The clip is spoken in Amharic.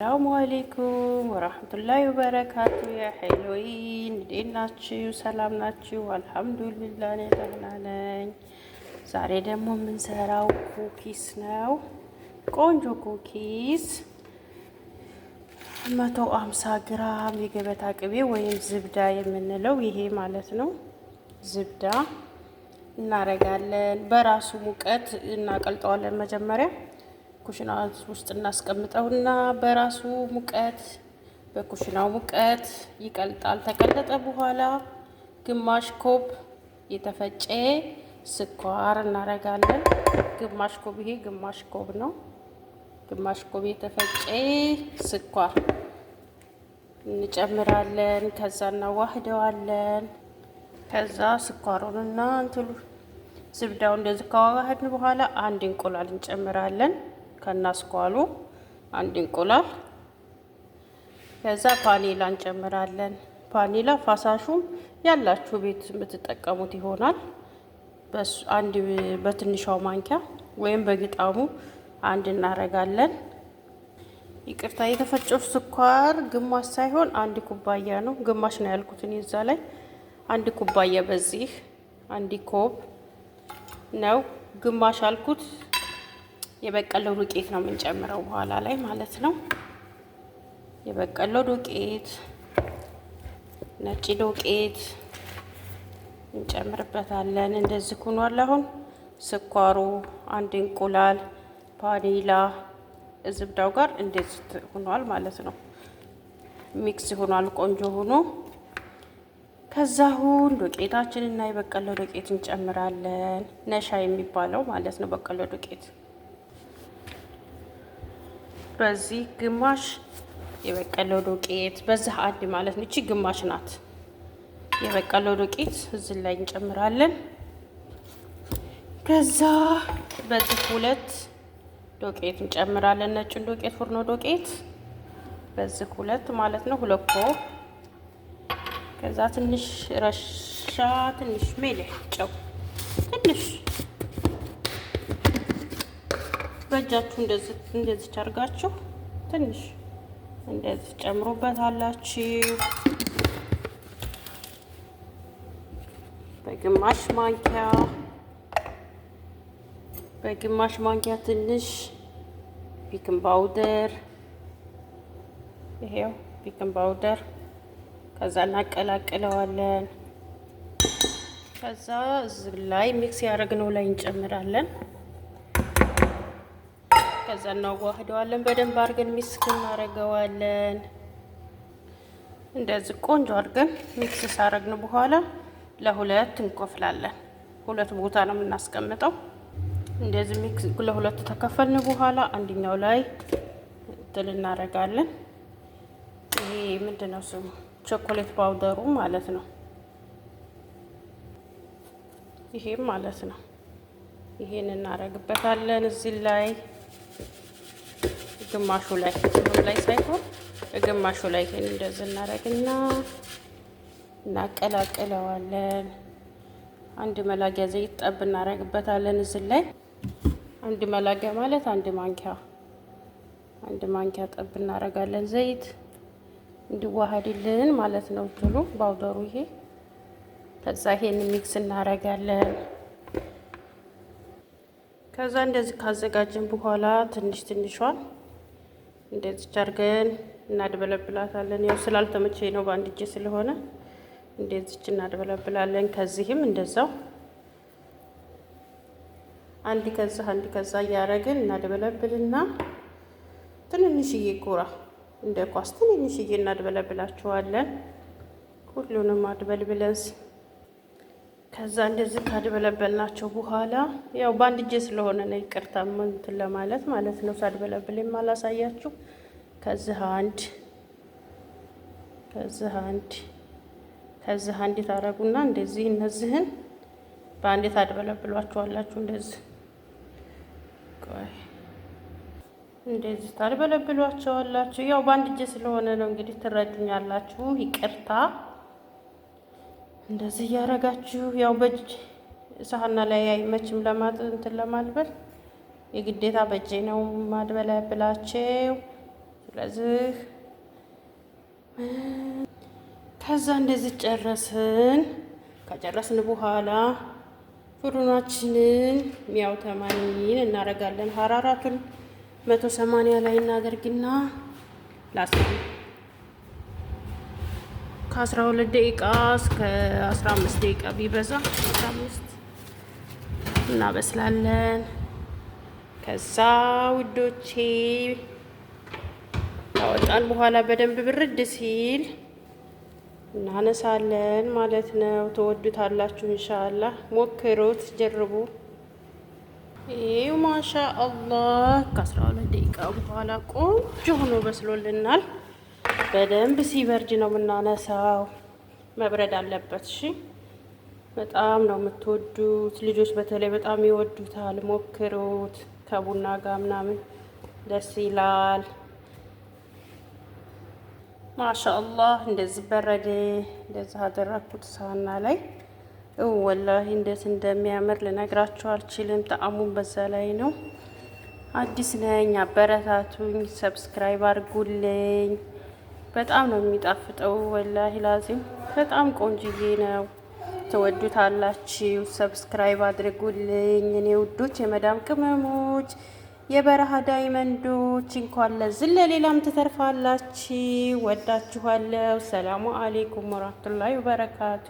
ሰላሙ አሌይኩም ወራህመቱላሂ ወበረካቱ። ያ ሄሎይን እንዴት ናችሁ? ሰላም ናችሁ? አልሐምዱሊላህ እኔ ደህና ነኝ። ዛሬ ደግሞ የምንሰራው ኩኪስ ነው። ቆንጆ ኩኪስ 150 ግራም የገበታ ቅቤ ወይም ዝብዳ የምንለው ይሄ ማለት ነው። ዝብዳ እናረጋለን። በራሱ ሙቀት እናቀልጠዋለን መጀመሪያ ኩሽና ውስጥ እናስቀምጠውና በራሱ ሙቀት በኩሽናው ሙቀት ይቀልጣል። ተቀለጠ በኋላ ግማሽ ኮብ የተፈጨ ስኳር እናረጋለን። ግማሽ ኮብ ይሄ ግማሽ ኮብ ነው። ግማሽ ኮብ የተፈጨ ስኳር እንጨምራለን። ከዛ እናዋህደዋለን። ከዛ ስኳሩንና ዝብዳው እንደዚህ ካዋሃድን በኋላ አንድ እንቁላል እንጨምራለን። ከናስኳሉ አንድ እንቁላል። ከዛ ቫኒላ እንጨምራለን። ቫኒላ ፋሳሹም ያላችሁ ቤት የምትጠቀሙት ይሆናል። አንድ በትንሿ ማንኪያ ወይም በግጣሙ አንድ እናረጋለን። ይቅርታ የተፈጨው ስኳር ግማሽ ሳይሆን አንድ ኩባያ ነው። ግማሽ ነው ያልኩት እኔ እዛ ላይ አንድ ኩባያ በዚህ አንድ ኮብ ነው። ግማሽ አልኩት። የበቀለው ዱቄት ነው የምንጨምረው በኋላ ላይ ማለት ነው። የበቀለው ዱቄት፣ ነጭ ዱቄት እንጨምርበታለን። እንደዚህ ሆኗል። አሁን ስኳሩ፣ አንድ እንቁላል፣ ቫኒላ ዝብዳው ጋር እንደዚህ ሆኗል ማለት ነው። ሚክስ ሆኗል ቆንጆ ሆኖ። ከዛ አሁን ዱቄታችንና የበቀለው ዱቄት እንጨምራለን። ነሻ የሚባለው ማለት ነው በቀለው ዱቄት። በዚህ ግማሽ የበቀለው ዱቄት በዚህ አንድ ማለት ነው። እቺ ግማሽ ናት። የበቀለው ዱቄት እዚህ ላይ እንጨምራለን። ከዛ በዚህ ሁለት ዱቄት እንጨምራለን። ነጭን ዱቄት ፉርኖ ዱቄት በዚህ ሁለት ማለት ነው። ሁለት ኮብ። ከዛ ትንሽ ረሻ ትንሽ ሜልህ ጨው ትንሽ በእጃችሁ እንደዚህ አድርጋችሁ ትንሽ እንደዚህ ጨምሩበታላችሁ። በግማሽ ማንኪያ ትንሽ ቤኪንግ ፓውደር፣ ይሄው ቤኪንግ ፓውደር። ከዛ እናቀላቅለዋለን። ከዛ እዚህ ላይ ሚክስ ያደረግነው ላይ እንጨምራለን። ከዛ እናዋህደዋለን። በደንብ አድርገን ሚክስ እናደርገዋለን። እንደዚህ ቆንጆ አድርገን ሚክስ ሳረግን በኋላ ለሁለት እንቆፍላለን። ሁለት ቦታ ነው የምናስቀምጠው። እንደዚህ ሚክስ ለሁለት ተከፈልን በኋላ አንደኛው ላይ እንትን እናደርጋለን። ይሄ ምንድነው ስሙ? ቾኮሌት ፓውደሩ ማለት ነው። ይሄም ማለት ነው። ይሄን እናደርግበታለን እዚህ ላይ ግማሹ ላይ ሳይሆን ግማሹ ላይ ይሄን እንደዚህ እናደርግና እናቀላቅለዋለን። አንድ መላጊያ ዘይት ጠብ እናደርግበታለን እዚህ ላይ። አንድ መላጊያ ማለት አንድ ማንኪያ ጠብ እናደርጋለን ዘይት እንዲዋሃድልን ማለት ነው እንትኑ ፓውደሩ ይሄ። ከዛ ይሄን ሚክስ እናደርጋለን። ከዛ እንደዚህ ካዘጋጀን በኋላ ትንሿን እንደዚህ አድርገን እናድበለብላታለን። ያው ስላልተመቸኝ ነው በአንድ እጄ ስለሆነ እንደዚህ እናድበለብላለን። ከዚህም እንደዛው አንድ ከዛ እያደረግን እናድበለብልና ትንንሽዬ ጎራ እንደ ኳስ ትንንሽዬ እናድበለብላቸዋለን። ሁሉንም አድበልብለን ከዛ እንደዚህ ካድበለበልናቸው በኋላ ያው በአንድ እጄ ስለሆነ ነው ይቅርታ እንትን ለማለት ማለት ነው። ሳድበለብልም አላሳያችሁ። ከዚህ አንድ ታረጉና እንደዚህ እነዚህን በአንድ ታድበለብሏቸዋላችሁ። እንደዚህ ታድበለብሏቸዋላችሁ። ያው በአንድ እጄ ስለሆነ ነው እንግዲህ ትረዱኛላችሁ። ይቅርታ። እንደዚህ እያደረጋችሁ ያው በእጅ ሳህና ላይ አይመችም እንትን ለማልበል የግዴታ በእጄ ነው ማድበለብላቸው። ስለዚህ ከዛ እንደዚህ ጨረስን። ከጨረስን በኋላ ፍሩናችንን 180 እናደርጋለን። ሀራራቱን 180 ላይ እናደርግና ከ12 ደቂቃ እስከ 15 ደቂቃ ቢበዛ 15 እናበስላለን። ከዛ ውዶቼ ካወጣን በኋላ በደንብ ብርድ ሲል እናነሳለን ማለት ነው። ትወዱታላችሁ ኢንሻአላህ። ሞክሩት፣ ጀርቡ። ይሄው ማሻአላህ ከ12 ደቂቃ በኋላ ቆንጆ ሆኖ በስሎልናል። በደንብ ሲበርድ ነው የምናነሳው። መብረድ አለበት። እሺ፣ በጣም ነው የምትወዱት ልጆች፣ በተለይ በጣም ይወዱታል። ሞክሩት። ከቡና ጋር ምናምን ደስ ይላል። ማሻአላህ እንደዚህ በረደ። እንደዚህ አደረኩት ሳህና ላይ። ወላሂ እንዴት እንደሚያምር ልነግራችሁ አልችልም። ጣዕሙን በዛ ላይ ነው። አዲስ ነኝ፣ አበረታቱኝ፣ ሰብስክራይብ አድርጉልኝ። በጣም ነው የሚጣፍጠው። ወላሂ ላዚም በጣም ቆንጅዬ ነው። ትወዱታላችሁ። ሰብስክራይብ አድርጉልኝ እኔ ውዶች፣ የመዳም ቅመሞች፣ የበረሃ ዳይመንዶች። እንኳን ለዚህ ለሌላም ትተርፋላችሁ። ወዳችኋለሁ። ሰላሙ አሌይኩም ወራህመቱላሂ ወበረካቱ።